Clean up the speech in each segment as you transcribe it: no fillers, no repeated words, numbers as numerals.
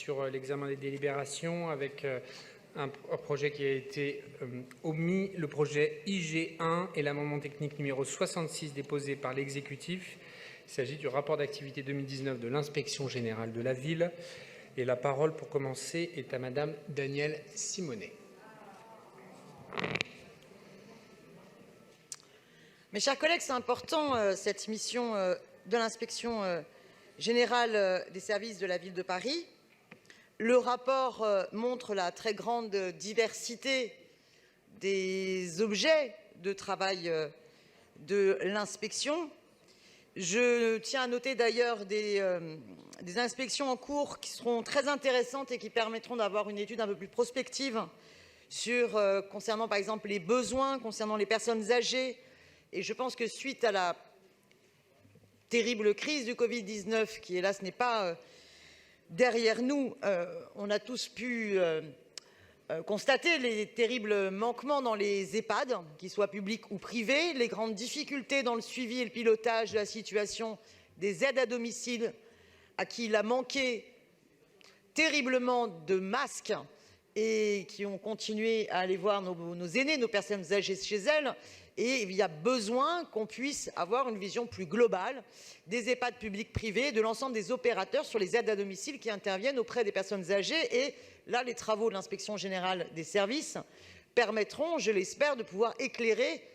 sur l'examen des délibérations avec un projet qui a été omis, le projet IG1 et l'amendement technique numéro 66 déposé par l'exécutif. Il s'agit du rapport d'activité 2019 de l'inspection générale de la ville. Et la parole, pour commencer, est à Madame Danielle Simonet. Mes chers collègues, c'est important cette mission de l'inspection générale des services de la ville de Paris. Le rapport montre la très grande diversité des objets de travail de l'inspection. Je tiens à noter d'ailleurs des inspections en cours qui seront très intéressantes et qui permettront d'avoir une étude un peu plus prospective sur, concernant par exemple les besoins, concernant les personnes âgées. Et je pense que suite à la terrible crise du Covid-19, qui hélas n'est pas derrière nous, on a tous pu constater les terribles manquements dans les EHPAD, qu'ils soient publics ou privés, les grandes difficultés dans le suivi et le pilotage de la situation des aides à domicile, à qui il a manqué terriblement de masques et qui ont continué à aller voir nos aînés, nos personnes âgées chez elles. Et il y a besoin qu'on puisse avoir une vision plus globale des EHPAD publics privés, de l'ensemble des opérateurs sur les aides à domicile qui interviennent auprès des personnes âgées. Et là, les travaux de l'inspection générale des services permettront, je l'espère, de pouvoir éclairer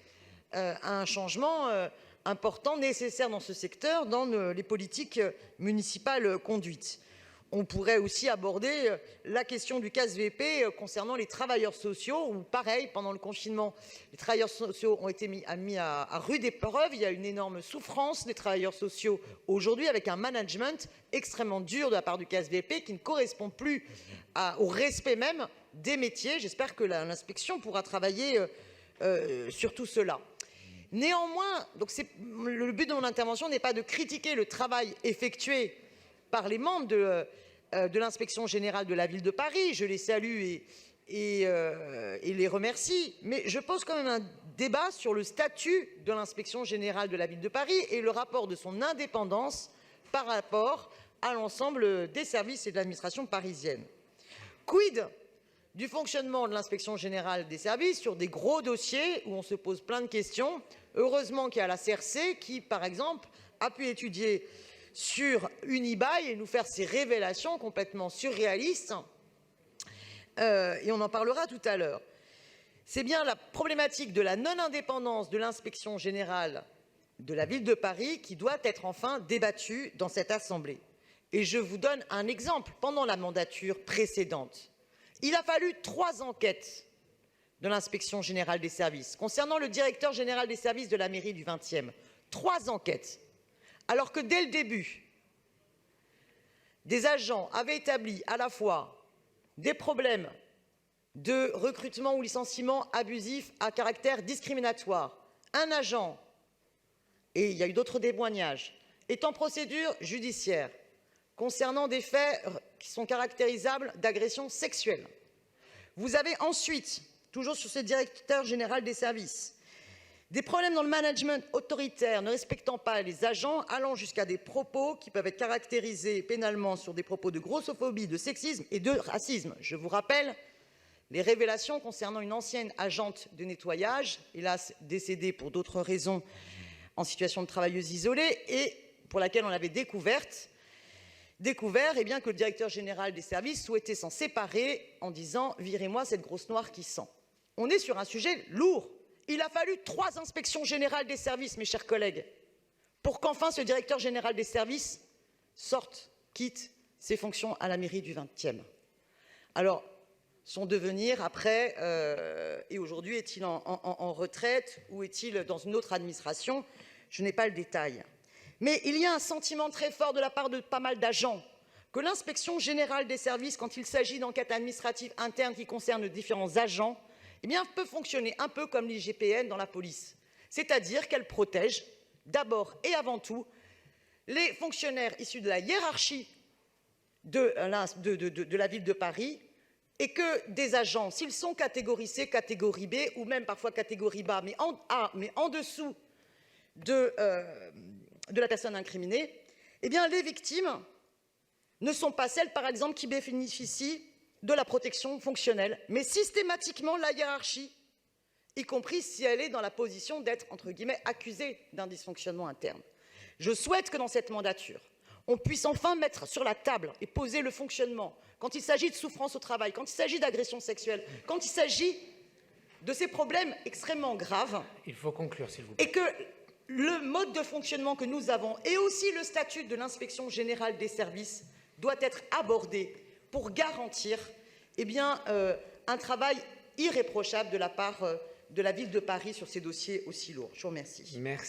un changement important, nécessaire dans ce secteur, dans les politiques municipales conduites. On pourrait aussi aborder la question du CASVP concernant les travailleurs sociaux, où pareil, pendant le confinement, les travailleurs sociaux ont été mis à rude épreuve. Il y a une énorme souffrance des travailleurs sociaux aujourd'hui, avec un management extrêmement dur de la part du CASVP qui ne correspond plus au respect même des métiers. J'espère que l'inspection pourra travailler sur tout cela. Néanmoins, le but de mon intervention n'est pas de critiquer le travail effectué par les membres de l'inspection générale de la ville de Paris. Je les salue et les remercie. Mais je pose quand même un débat sur le statut de l'inspection générale de la ville de Paris et le rapport de son indépendance par rapport à l'ensemble des services et de l'administration parisienne. Quid du fonctionnement de l'inspection générale des services sur des gros dossiers où on se pose plein de questions? Heureusement qu'il y a la CRC qui, par exemple, a pu étudier sur Unibail et nous faire ces révélations complètement surréalistes. Et on en parlera tout à l'heure. C'est bien la problématique de la non-indépendance de l'inspection générale de la ville de Paris qui doit être enfin débattue dans cette assemblée. Et je vous donne un exemple. Pendant la mandature précédente, il a fallu 3 enquêtes de l'inspection générale des services concernant le directeur général des services de la mairie du 20e. 3 enquêtes. Alors que dès le début, des agents avaient établi à la fois des problèmes de recrutement ou licenciement abusif à caractère discriminatoire. Un agent, et il y a eu d'autres témoignages, est en procédure judiciaire concernant des faits qui sont caractérisables d'agression sexuelle. Vous avez ensuite, toujours sur ce directeur général des services, des problèmes dans le management autoritaire ne respectant pas les agents, allant jusqu'à des propos qui peuvent être caractérisés pénalement sur des propos de grossophobie, de sexisme et de racisme. Je vous rappelle les révélations concernant une ancienne agente de nettoyage, hélas décédée pour d'autres raisons en situation de travailleuse isolée, et pour laquelle on avait découvert eh bien, que le directeur général des services souhaitait s'en séparer en disant « virez-moi cette grosse noire qui sent ». On est sur un sujet lourd. Il a fallu 3 inspections générales des services, mes chers collègues, pour qu'enfin ce directeur général des services sorte, quitte ses fonctions à la mairie du 20e. Alors, son devenir après, et aujourd'hui, est-il en retraite ou est-il dans une autre administration? Je n'ai pas le détail. Mais il y a un sentiment très fort de la part de pas mal d'agents que l'inspection générale des services, quand il s'agit d'enquêtes administratives internes qui concernent différents agents, eh bien, peut fonctionner un peu comme l'IGPN dans la police. C'est-à-dire qu'elle protège d'abord et avant tout les fonctionnaires issus de la hiérarchie de la ville de Paris et que des agents, s'ils sont catégorie C, catégorie B ou même parfois catégorie A, mais en dessous de la personne incriminée, eh bien, les victimes ne sont pas celles, par exemple, qui bénéficient de la protection fonctionnelle, mais systématiquement la hiérarchie, y compris si elle est dans la position d'être, entre guillemets, accusée d'un dysfonctionnement interne. Je souhaite que dans cette mandature, on puisse enfin mettre sur la table et poser le fonctionnement quand il s'agit de souffrance au travail, quand il s'agit d'agression sexuelle, quand il s'agit de ces problèmes extrêmement graves. Il faut conclure, s'il vous plaît. Et que le mode de fonctionnement que nous avons et aussi le statut de l'inspection générale des services doit être abordé pour garantir un travail irréprochable de la part de la ville de Paris sur ces dossiers aussi lourds. Je vous remercie. Merci.